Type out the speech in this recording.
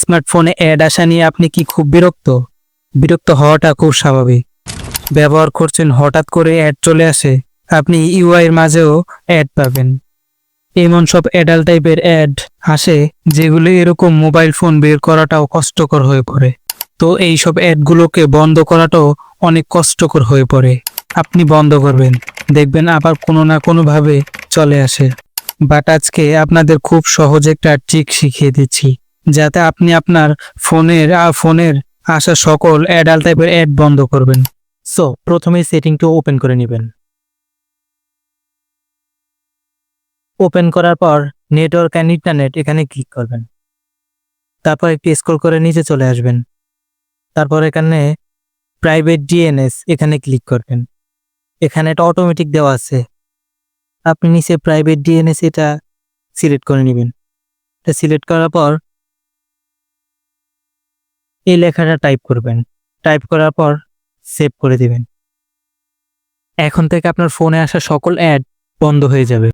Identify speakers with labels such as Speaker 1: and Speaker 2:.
Speaker 1: স্মার্টফোনে অ্যাড আসা নিয়ে আপনি কি খুব বিরক্ত? বিরক্ত হওয়াটা খুব স্বাভাবিক। ব্যবহার করছেন, হঠাৎ করে অ্যাড চলে আসে, আপনি ইউআই এর মাঝেও অ্যাড পাবেন। এমন সব অ্যাডাল্ট টাইপের অ্যাড আসে যেগুলো এরকম মোবাইল ফোন বের করাটাও কষ্টকর হয়ে পড়ে। তো এই সব অ্যাডগুলোকে বন্ধ করাটাও অনেক কষ্টকর হয়ে পড়ে। আপনি বন্ধ করবেন, দেখবেন আবার কোনো না কোনোভাবে চলে আসে। বাট আজকে আপনাদের খুব সহজ একটা ট্রিক শিখিয়ে দিচ্ছি, যাতে আপনি আপনার ফোনের আসা সকল অ্যাডাল্ট টাইপের অ্যাড বন্ধ করবেন। সো প্রথমে সেটিংটি ওপেন করে নেবেন। ওপেন করার পর নেটওয়ার্ক অ্যান্ড ইন্টারনেট এখানে ক্লিক করবেন। তারপর একটু স্ক্রল করে নিচে চলে আসবেন। তারপর এখানে প্রাইভেট ডিএনএস এখানে ক্লিক করবেন। এখানে এটা অটোমেটিক দেওয়া আছে, আপনি নিচে প্রাইভেট ডিএনএস এটা সিলেক্ট করে নেবেন। এটা সিলেক্ট করার পর এই লেখাটা টাইপ করবেন। টাইপ করার পর সেভ করে দিবেন। এখন থেকে আপনার ফোনে আসা সকল অ্যাড বন্ধ হয়ে যাবে।